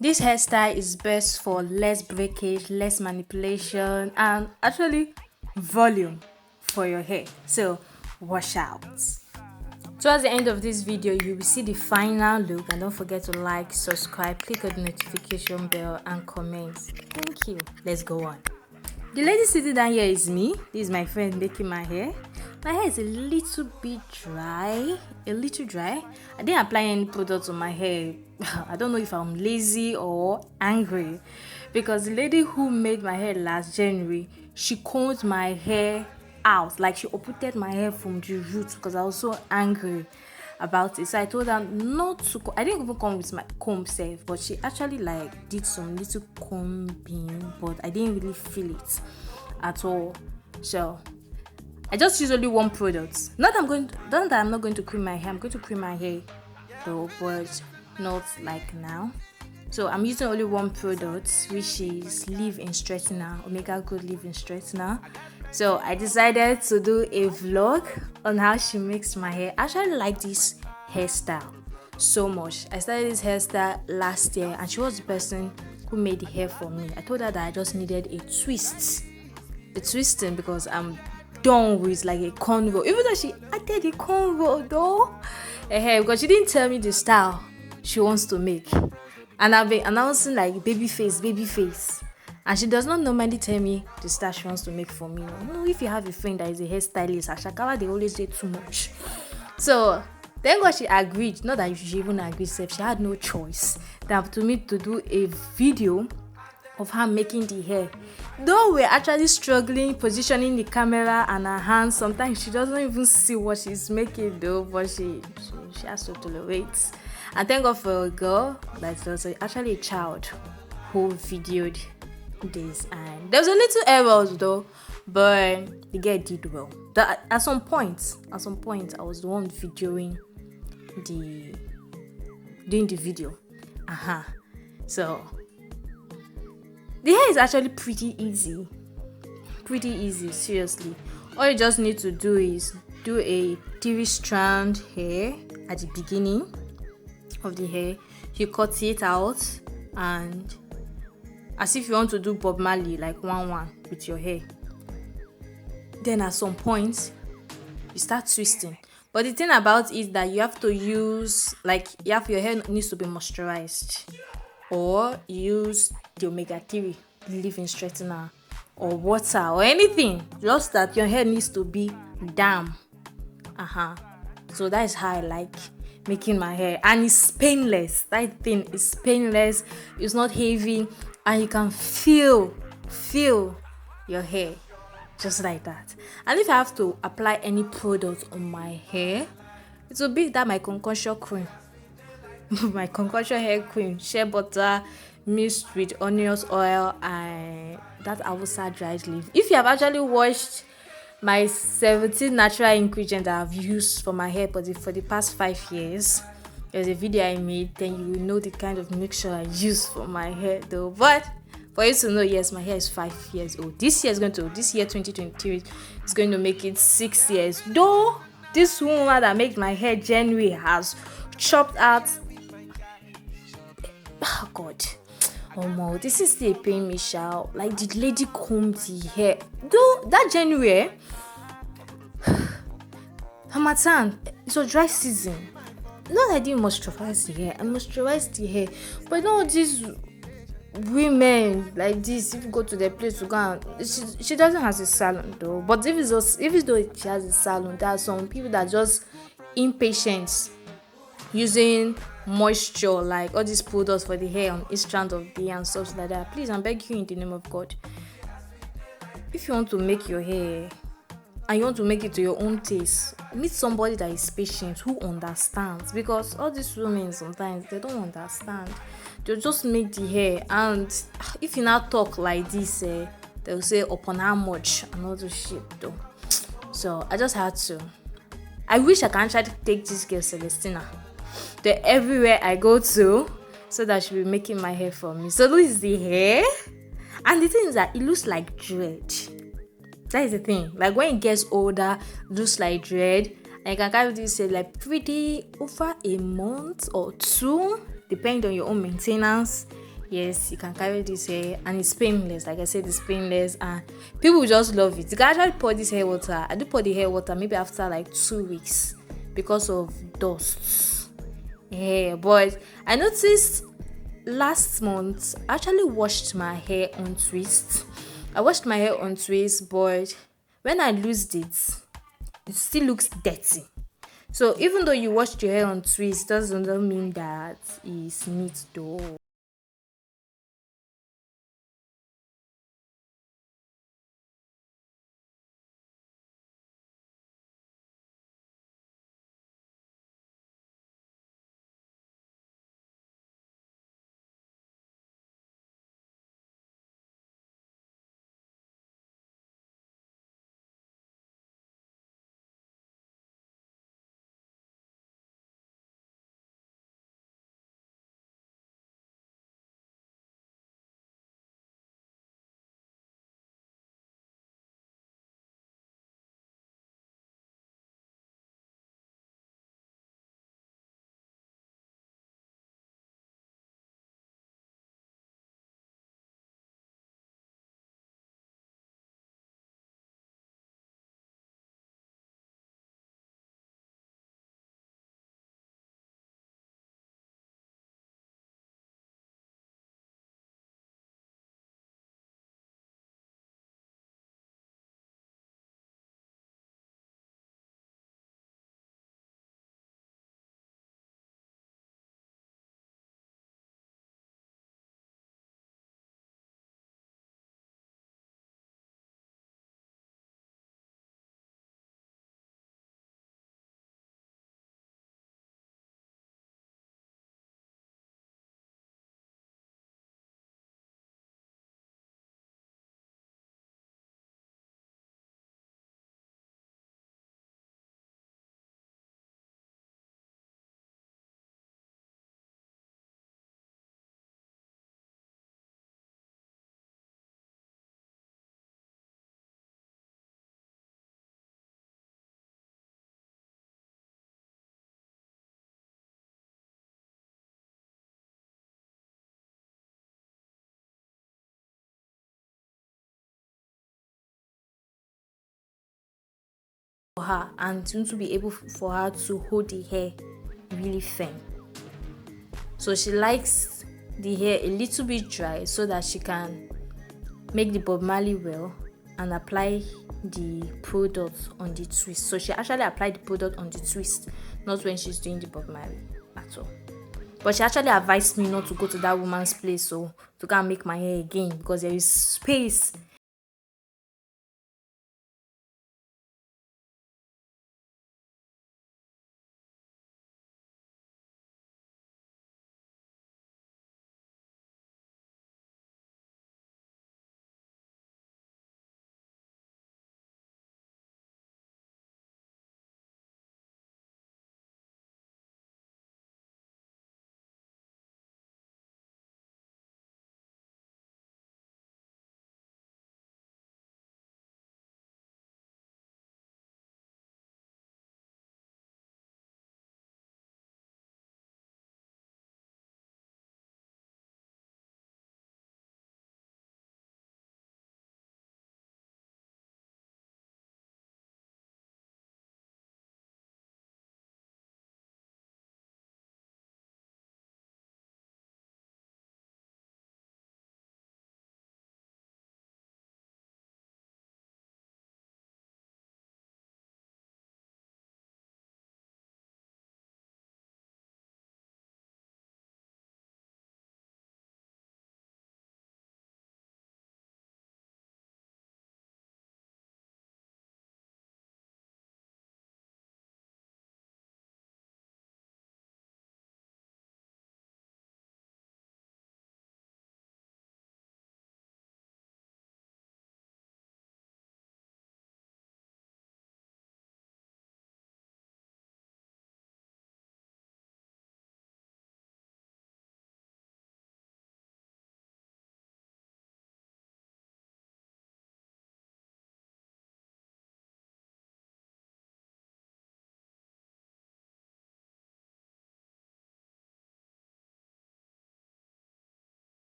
This hairstyle is best for less breakage, less manipulation, and actually volume for your hair. So watch out. Towards the end of this video, you will see the final look, and don't forget to like, subscribe, click on the notification bell and comment. Thank you. Let's go on. The lady sitting down here is me. This is my friend making my hair. My hair is a little bit dry, a little dry. I didn't apply any products on my hair. I don't know if I'm lazy or angry, because the lady who made my hair last January, she combed my hair out, like she uprooted my hair from the roots, because I was so angry about it. So I told her not to I didn't even come with my comb self, but she actually like did some little combing, but I didn't really feel it at all. So I just use only one product. Not that I'm not going to cream my hair. I'm going to cream my hair though, but not like now. So I'm using only one product, which is leave-in straightener, Omega Good leave-in straightener. So I decided to do a vlog on how she makes my hair. I actually like this hairstyle so much. I started this hairstyle last year, and she was the person who made the hair for me. I told her that I just needed a twisting, because I'm done with like a cornrow. Even though she added a cornrow though, because she didn't tell me the style she wants to make. And I've been announcing like baby face, and she does not normally tell me the style she wants to make for me. No, if you have a friend that is a hairstylist, Ashakawa, they always say too much. So thank God she agreed. Not that she even agreed, she had no choice than to me to do a video of her making the hair. Though we're actually struggling positioning the camera and her hands, sometimes she doesn't even see what she's making though, but she has to tolerate. And thank God for a girl that was actually a child who videoed this, and there was a little errors though, but the girl did well. At some point I was the one videoing doing the video. So the hair is actually pretty easy, seriously. All you just need to do is do a 3-strand hair at the beginning of the hair. You cut it out, and as if you want to do Bob Marley, like one with your hair. Then at some point you start twisting. But the thing about it is that you have to use, like, your hair needs to be moisturized, or use the omega-3 leave-in straightener, or water, or anything, just that your hair needs to be damp. So that is how I like making my hair, and it's painless. That thing is painless. It's not heavy, and you can feel your hair just like that. And if I have to apply any product on my hair, it will be that my concoction cream my concoction hair cream, shea butter mixed with onions oil and that avocado dried leaf. If you have actually watched my 17 natural ingredients that I've used for my hair for the past 5 years, there's a video I made, then you will know the kind of mixture I use for my hair though. But for you to know, yes, my hair is 5 years old. This year 2023 is going to make it 6 years. Though this woman that made my hair January has chopped out, oh God, this is still paying me shout. Like, the lady combed the hair. Though that January, Hamatan, it was dry season. Not that I didn't moisturize the hair. I moisturized the hair. But no, these women like this, if you go to their place to go and she doesn't have a salon though. But if it's though she has a salon, there are some people that are just impatient using moisture, like all these products for the hair on each strand of the hair and stuff like that. Please, I'm begging you in the name of God, if you want to make your hair and you want to make it to your own taste, meet somebody that is patient, who understands. Because all these women, sometimes they don't understand. They'll just make the hair, and if you now talk like this, they'll say upon how much and all the shit though. So I just had to. I wish I can actually take this girl Celestina to everywhere I go to, so that she'll be making my hair for me. So this is the hair, and the thing is that it looks like dread. That is the thing. Like, when it gets older, it looks like dread, and you can carry this like pretty over a month or two, depending on your own maintenance. Yes, you can carry this hair and it's painless. Like I said, it's painless and people just love it. You can actually pour this hair water. I do pour the hair water maybe after like 2 weeks because of dust. Yeah, but I noticed last month I actually washed my hair on twist. I washed my hair on twist, but when I loosed it, it still looks dirty. So even though you washed your hair on twist, doesn't mean that it's neat though. For her and to be able for her to hold the hair really firm. So she likes the hair a little bit dry so that she can make the Bob Marley well and apply the product on the twist. So she actually applied the product on the twist, not when she's doing the Bob Marley at all. But she actually advised me not to go to that woman's place so to go and make my hair again because there is space.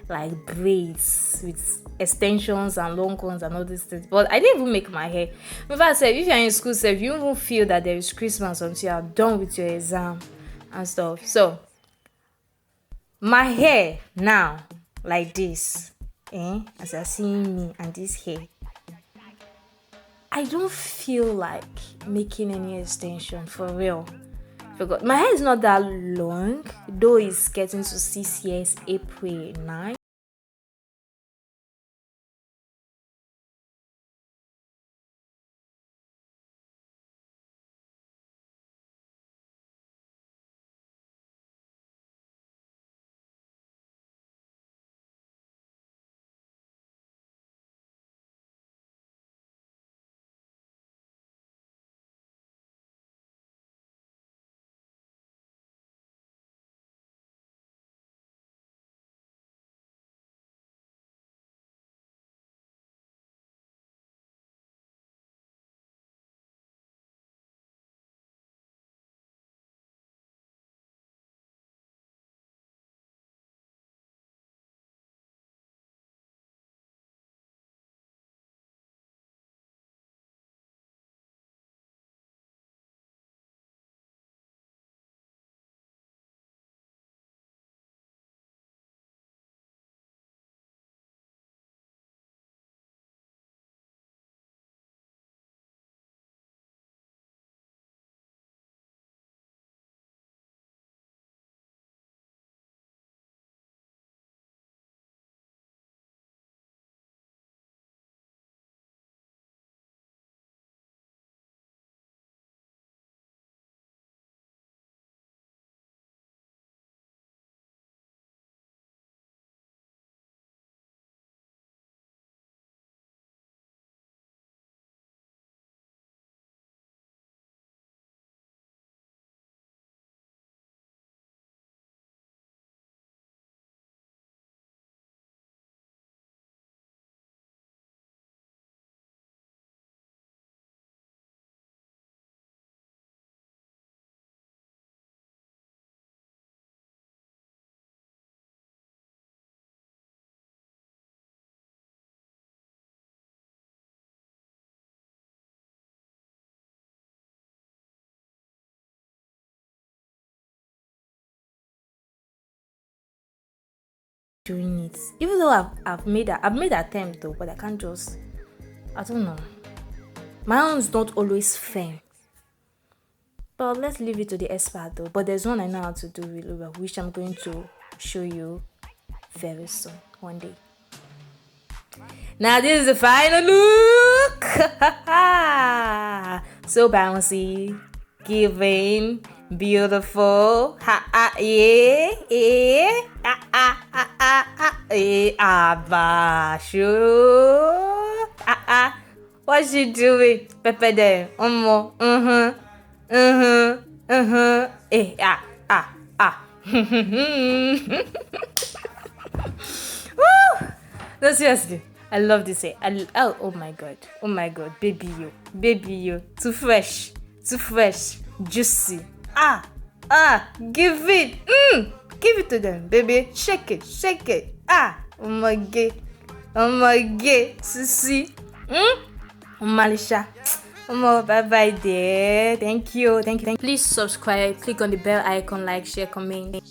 like braids with extensions and long ones and all these things. But I didn't even make my hair. In fact, if you're in school, you won't feel that there is Christmas until you're done with your exam and stuff. So my hair now, like this, as you're seeing me and this hair, I don't feel like making any extension for real. Because my hair is not that long, though it's getting to 6 years April 9. Doing it, even though I've made attempt though, but I can't just, I don't know, my own's not always firm. But let's leave it to the expert though. But there's one I know how to do really well, which I'm going to show you very soon, one day. Now this is the final look. So bouncy, giving, beautiful. Yeah, yeah. Sure. What's she doing? Pepe there. Woo! No, seriously, I love this hair. Oh my god, baby you, too fresh, juicy. Give it to them, baby. Shake it. Oh my god, sissy. Malisha. Bye bye there. Thank you. Please subscribe, click on the bell icon, like, share, comment.